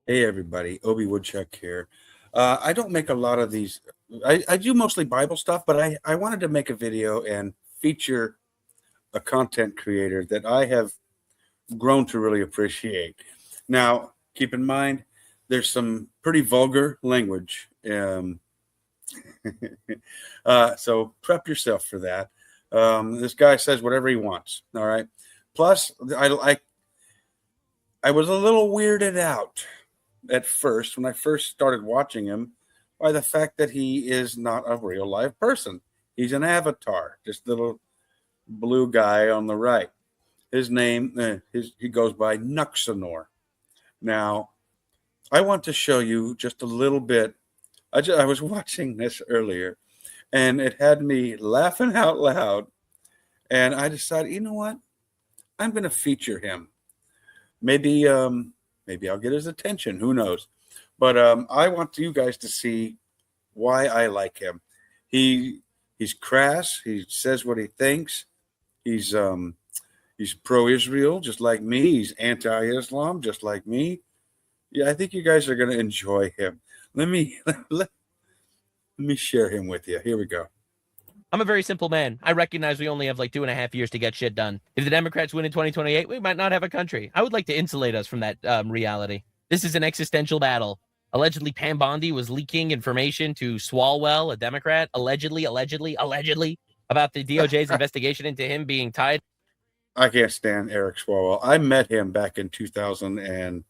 Hey everybody, Obi Woodchuck here. I don't make a lot of these. I do mostly Bible stuff, but I wanted to make a video and feature a content creator that I have grown to really appreciate. Now, keep in mind, there's some pretty vulgar language, so prep yourself for that. This guy says whatever he wants. All right. Plus, I was a little weirded out at first when I first started watching him by the fact that he is not a real live person. He's an avatar, just little blue guy on the right. His name, he goes by NUXENOR. Now, I want to show you just a little bit. I was watching this earlier, and it had me laughing out loud. And I decided, you know what? I'm going to feature him. Maybe, maybe I'll get his attention. Who knows? But I want you guys to see why I like him. He's crass. He says what he thinks. He's he's pro-Israel, just like me. He's anti-Islam, just like me. Yeah, I think you guys are going to enjoy him. Let me let me share him with you. Here we go. I'm a very simple man. I recognize we only have like 2.5 years to get shit done. If the Democrats win in 2028, we might not have a country. I would like to insulate us from that reality. This is an existential battle. Allegedly, Pam Bondi was leaking information to Swalwell, a Democrat, allegedly, about the DOJ's investigation into him being tied. I can't stand Eric Swalwell. I met him back in 2000 and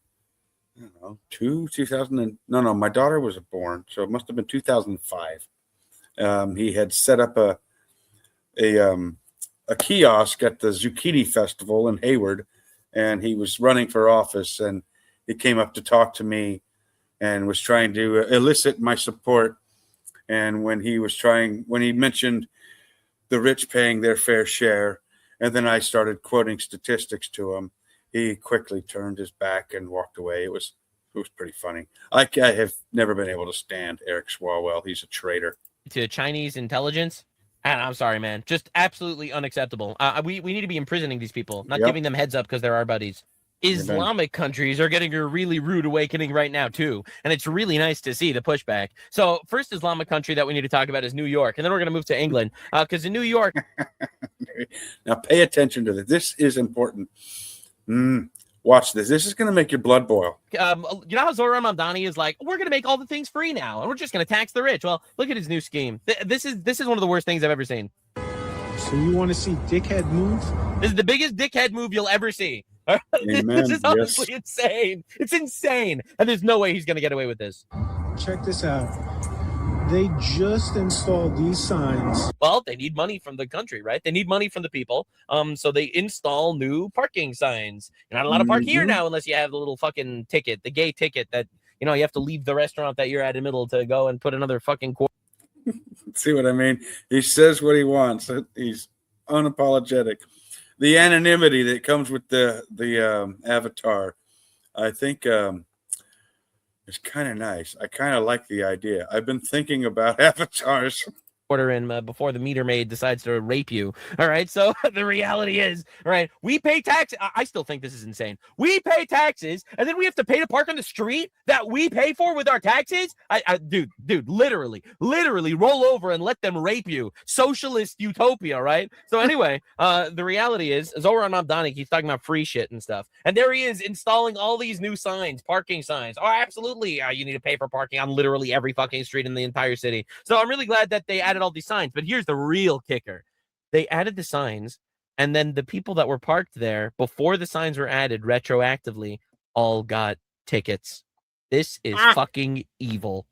I don't know, 2000 and no, my daughter was born, so it must have been 2005. He had set up a kiosk at the Zucchini Festival in Hayward, and he was running for office. And he came up to talk to me, and was trying to elicit my support. And when he mentioned the rich paying their fair share, and then I started quoting statistics to him, he quickly turned his back and walked away. It was pretty funny. I have never been able to stand Eric Swalwell. He's a traitor to Chinese intelligence. And I'm sorry, man. Just absolutely unacceptable. We need to be imprisoning these people, not giving them heads up because they're our buddies. Islamic countries are getting a really rude awakening right now, too. And it's really nice to see the pushback. So first Islamic country that we need to talk about is New York. And then we're going to move to England because in New York. Now pay attention to this. This is important. Watch this. This is going to make your blood boil. You know how Zohran Mamdani is like, we're going to make all the things free now, and we're just going to tax the rich. Well, look at his new scheme. This is one of the worst things I've ever seen. So you want to see dickhead move? This is the biggest dickhead move you'll ever see. Amen. This is honestly insane. It's insane, and there's no way he's going to get away with this. Check this out. They just installed these signs. Well, they need money from the country, right? They need money from the people. So they install new parking signs. You're not allowed to park here now unless you have the little fucking ticket, the gay ticket that, you have to leave the restaurant that you're at in the middle to go and put another fucking quarter. See what I mean? He says what he wants. He's unapologetic. The anonymity that comes with the avatar, I think it's kind of nice. I kind of like the idea. I've been thinking about avatars. In before the meter maid decides to rape you. All right. So the reality is, all right, we pay taxes. I still think this is insane. We pay taxes and then we have to pay to park on the street that we pay for with our taxes. Dude, literally roll over and let them rape you. Socialist utopia, right? So anyway, the reality is Zohran Mamdani keeps talking about free shit and stuff. And there he is installing all these new signs, parking signs. Oh, absolutely. You need to pay for parking on literally every fucking street in the entire city. So I'm really glad that they added all these signs, but here's the real kicker. They added the signs, and then the people that were parked there before the signs were added retroactively all got tickets. This is fucking evil.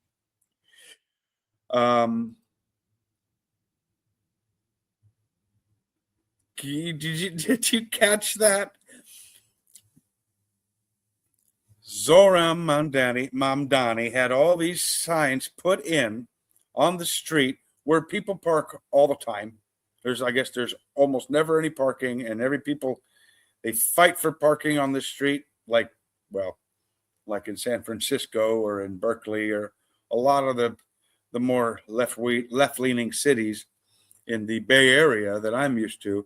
Did you catch that? Zohran Mamdani had all these signs put in on the street where people park all the time. I guess there's almost never any parking, and they fight for parking on the street, like in San Francisco or in Berkeley or a lot of the more left-leaning cities in the Bay Area that I'm used to.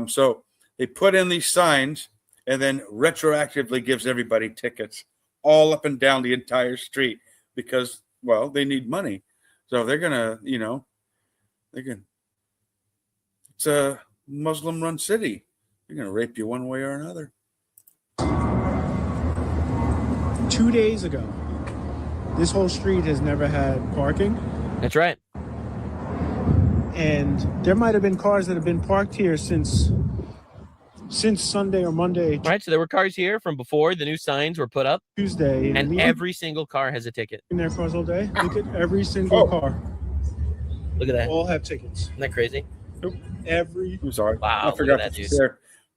So they put in these signs and then retroactively gives everybody tickets. all up and down the entire street because, well, they need money. So they're gonna, it's a Muslim-run city. They're gonna rape you one way or another. 2 days ago, this whole street has never had parking. That's right. And there might have been cars that have been parked here since Sunday or Monday, Right. So there were cars here from before the new signs were put up, Tuesday, and every single car has a ticket. in their cars all day. Look at every single car. Look at that. All have tickets. Isn't that crazy? Every. I'm sorry. Wow, I forgot look at that, to dude.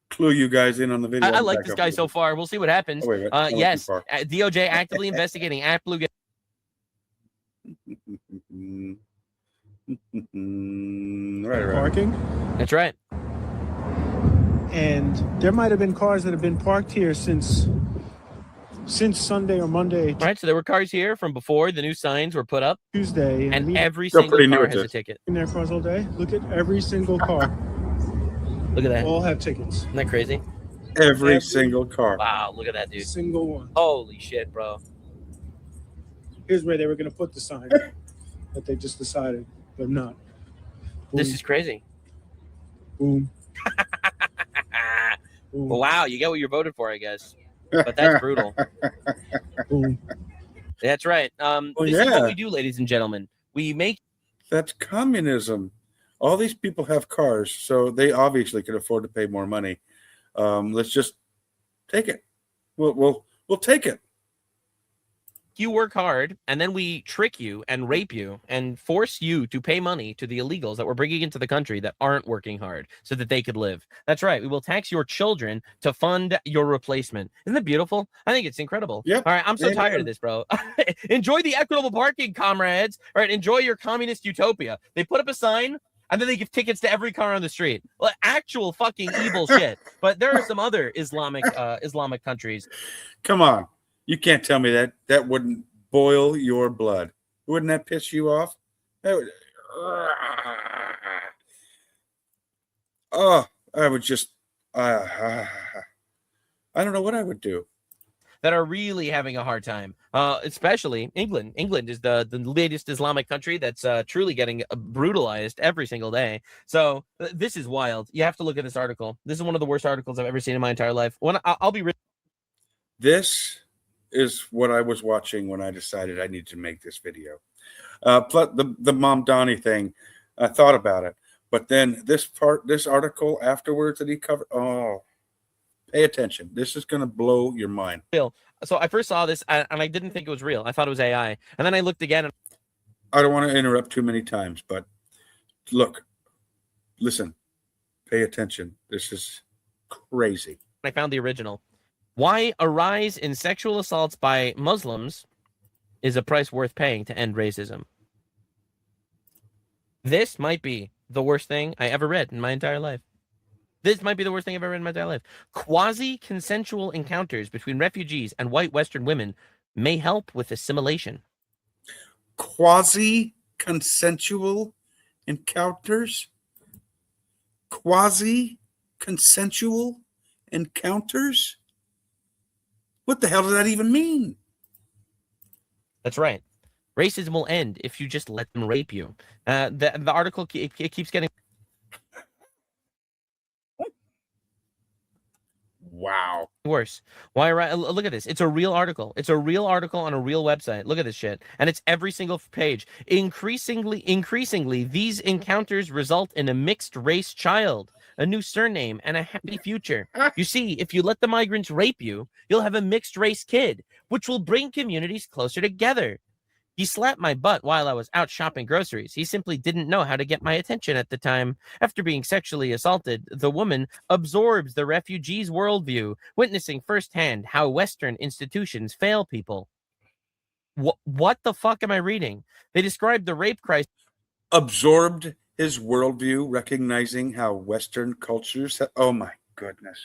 clue you guys in on the video. I like this guy so far. We'll see what happens. Oh, wait a minute. I went too Yes, far. DOJ actively investigating at Blue. Right. Parking. That's right. And there might have been cars that have been parked here since Sunday or Monday, Right. So there were cars here from before the new signs were put up, Tuesday, and every Still single pretty new car at has a this. ticket. in their cars all day. Look at every single car. Look at that. All have tickets. Isn't that crazy? Every single car. Wow, look at that, dude. Single one. Holy shit, bro. Here's where they were going to put the sign that they just decided they're not. Boom, This is crazy. boom. Boom, Wow, you get what you're voted for, I guess. But that's brutal. boom. That's right. This is what we do, ladies and gentlemen. We make That's communism. All these people have cars, so they obviously can afford to pay more money. Let's just take it. We'll take it. you work hard, and then we trick you and rape you and force you to pay money to the illegals that we're bringing into the country that aren't working hard so that they could live. That's right. We will tax your children to fund your replacement. Isn't that beautiful? I think it's incredible. Yep. All right. I'm so Amen. tired of this, bro. Enjoy the equitable parking, comrades. All right. Enjoy your communist utopia. They put up a sign, and then they give tickets to every car on the street. Well, actual fucking evil shit. But there are some other Islamic countries. Come on. You can't tell me that wouldn't boil your blood. Wouldn't that piss you off? That would, I would just I don't know what I would do. That are really having a hard time, especially England. England is the latest Islamic country that's truly getting brutalized every single day. So this is wild. You have to look at this article. This is one of the worst articles I've ever seen in my entire life. I'll be This is what I was watching when I decided I need to make this video. Plus the Mom Donnie thing, I thought about it, but then this article afterwards that he covered. Oh, pay attention. This is going to blow your mind. So I first saw this and I didn't think it was real. I thought it was AI, and then I looked again. And I don't want to interrupt too many times, but listen, pay attention. This is crazy. I found the original. Why a rise in sexual assaults by Muslims is a price worth paying to end racism. This might be the worst thing I ever read in my entire life. This might be the worst thing I've ever read in my entire life. Quasi-consensual encounters between refugees and white Western women may help with assimilation. Quasi-consensual encounters? Quasi-consensual encounters? What the hell does that even mean? That's right. Racism will end if you just let them rape you. The article it keeps getting Wow. worse. Why? Look at this. It's a real article. It's a real article on a real website. Look at this shit, and it's every single page. Increasingly, these encounters result in a mixed race child, a new surname, and a happy future. You see, if you let the migrants rape you, you'll have a mixed race kid, which will bring communities closer together. He slapped my butt while I was out shopping groceries. He simply didn't know how to get my attention at the time. After being sexually assaulted, the woman absorbs the refugee's worldview, witnessing firsthand how Western institutions fail people. What the fuck am I reading? They described the rape crisis. Absorbed his worldview, recognizing how Western cultures. Oh my goodness.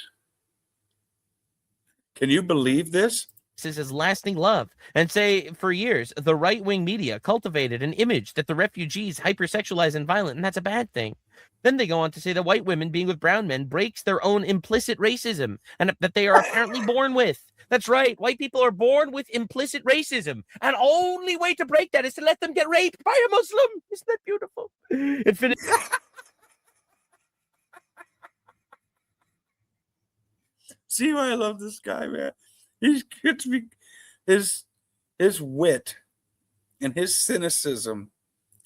Can you believe this? As lasting love, and say for years the right-wing media cultivated an image that the refugees hypersexualized and violent, and that's a bad thing. Then they go on to say that white women being with brown men breaks their own implicit racism and that they are apparently born with. That's right. White people are born with implicit racism. And only way to break that is to let them get raped by a Muslim. Isn't that beautiful? It finished. See why I love this guy, man. He gets me his wit and his cynicism,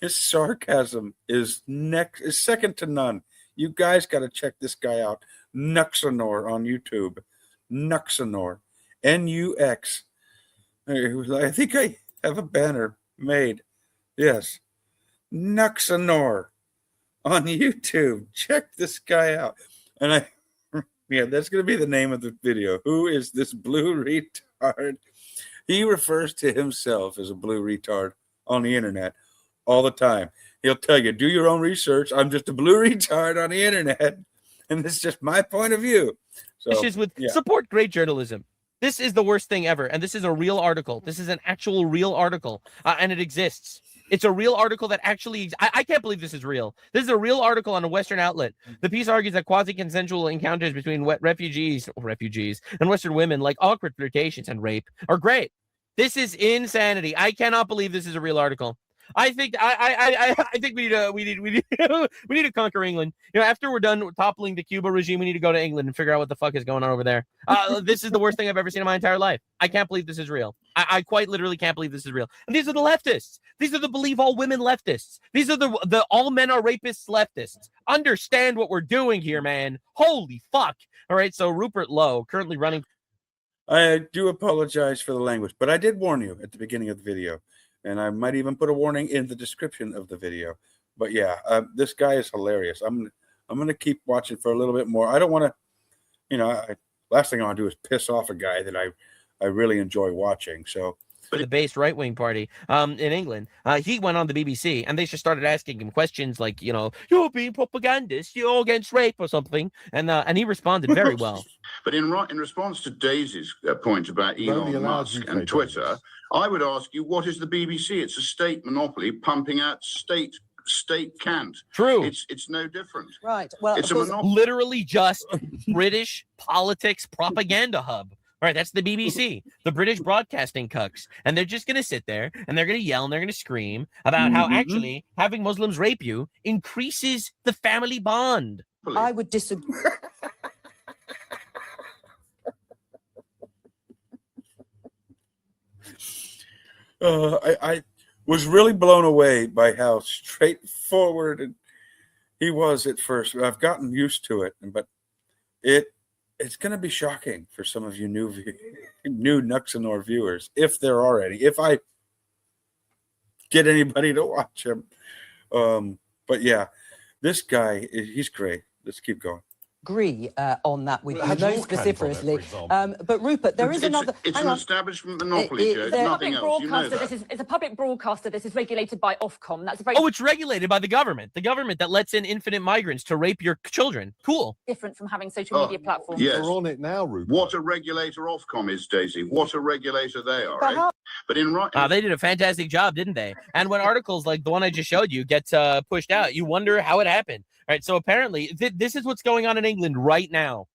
his sarcasm is second to none. You guys got to check this guy out. NUXENOR on YouTube. NUXENOR. NUX. I think I have a banner made. Yes. NUXENOR on YouTube. Check this guy out. And that's going to be the name of the video. Who is this blue retard? He refers to himself as a blue retard on the internet all the time. He'll tell you, do your own research. I'm just a blue retard on the internet. And it's just my point of view. So, Issues with support great journalism. This is the worst thing ever. And this is a real article. This is an actual real article. And it exists. It's a real article that actually, I can't believe this is real. This is a real article on a Western outlet. The piece argues that quasi-consensual encounters between refugees and Western women, like awkward flirtations and rape, are great. This is insanity. I cannot believe this is a real article. I think I think we need to conquer England. You know, after we're done toppling the Cuba regime, we need to go to England and figure out what the fuck is going on over there. This is the worst thing I've ever seen in my entire life. I can't believe this is real. I quite literally can't believe this is real. And these are the leftists. These are the believe all women leftists. These are the all men are rapists leftists. Understand what we're doing here, man. Holy fuck. All right, so Rupert Lowe, currently running. I do apologize for the language, but I did warn you at the beginning of the video. And I might even put a warning in the description of the video. But yeah, this guy is hilarious. I'm going to keep watching for a little bit more. I don't want to, last thing I want to do is piss off a guy that I really enjoy watching. So the base right-wing party in England, he went on the BBC and they just started asking him questions like, you're being propagandist, you're against rape or something. And he responded very well. But in response to Daisy's point about Elon Musk and Twitter, I would ask you, what is the BBC? It's a state monopoly pumping out state cant. True. It's no different. Right. Well, it's a monopoly. Literally just British politics propaganda hub. All right, that's the BBC, the British broadcasting cucks. And they're just going to sit there and they're going to yell and they're going to scream about how actually having Muslims rape you increases the family bond. I would disagree. I was really blown away by how straightforward he was at first. I've gotten used to it, but it's going to be shocking for some of you new NUXENOR viewers, if there are any. If I get anybody to watch him, but yeah, this guy he's great. Let's keep going. Agree on that with you most vociferously. But Rupert, there is another. It's an establishment monopoly, Joe. It's nothing else. You know that. It's a public broadcaster. This is regulated by Ofcom. That's a very it's regulated by the government that lets in infinite migrants to rape your children. Cool. different from having social media platforms. Yes. We're on it now, Rupert. What a regulator Ofcom is, Daisy. What a regulator they are. But they did a fantastic job, didn't they? And when articles like the one I just showed you get pushed out, you wonder how it happened. All right, so apparently this is what's going on in England right now.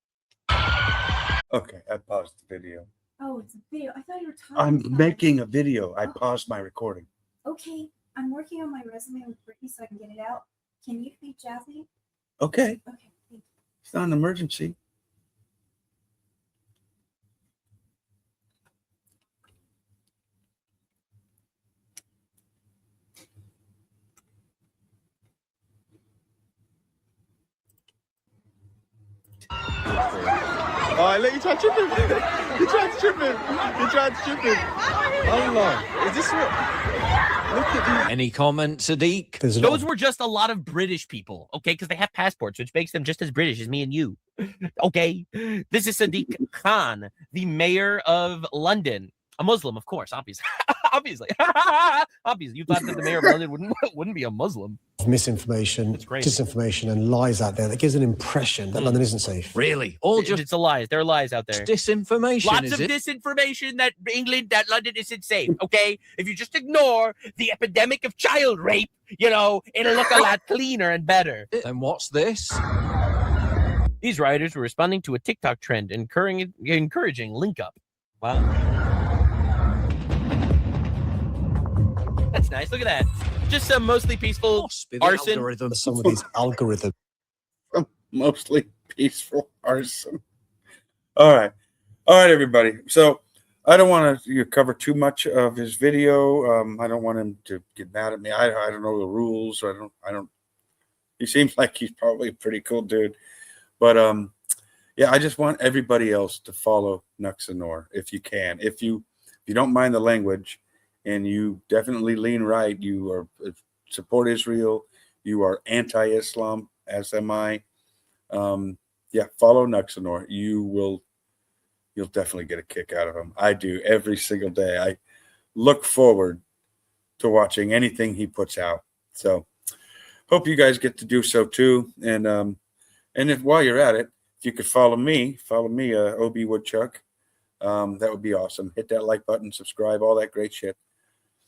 Okay, I paused the video. Oh, it's a video. I thought you were talking. I'm making a video. I paused my recording. Okay, I'm working on my resume with Brittany so I can get it out. Can you be Jazzy? Okay. Okay, thank you. It's not an emergency. All right, let you try to chip him. You tried to chip him. You tried to chip him. Hold on. Is this what? Look at these. Any comments, Sadiq? Those were just a lot of British people, okay? Because they have passports, which makes them just as British as me and you, okay? This is Sadiq Khan, the mayor of London. A Muslim, of course, obviously. Obviously. Obviously. You thought that the mayor of London wouldn't be a Muslim. Misinformation, disinformation, and lies out there that gives an impression that London isn't safe. Really? All just It's a lies. There are lies out there. disinformation, Lots is of it? disinformation that London isn't safe, okay? If you just ignore the epidemic of child rape, it'll look a lot cleaner and better. Then what's this? These rioters were responding to a TikTok trend encouraging link up. Wow. That's nice. Look at that. Just some mostly peaceful arson. Some of these algorithms. Mostly peaceful arson. All right, everybody. So I don't want to cover too much of his video. I don't want him to get mad at me. I don't know the rules. I don't. He seems like he's probably a pretty cool dude, but yeah, I just want everybody else to follow NUXENOR if you can. If you don't mind the language, and you definitely lean right, you are support Israel, you are anti-Islam, as am I. Yeah, follow NUXENOR. You'll definitely get a kick out of him. I do every single day. I look forward to watching anything he puts out. So hope you guys get to do so too. And if while you're at it, if you could follow me, OB Woodchuck, that would be awesome. Hit that like button, subscribe, all that great shit.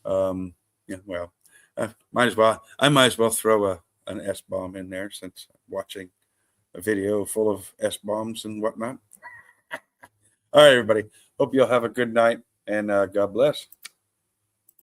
Yeah, well, I might as well throw an S-bomb in there since I'm watching a video full of S-bombs and whatnot. All right, everybody. Hope you'll have a good night, and God bless.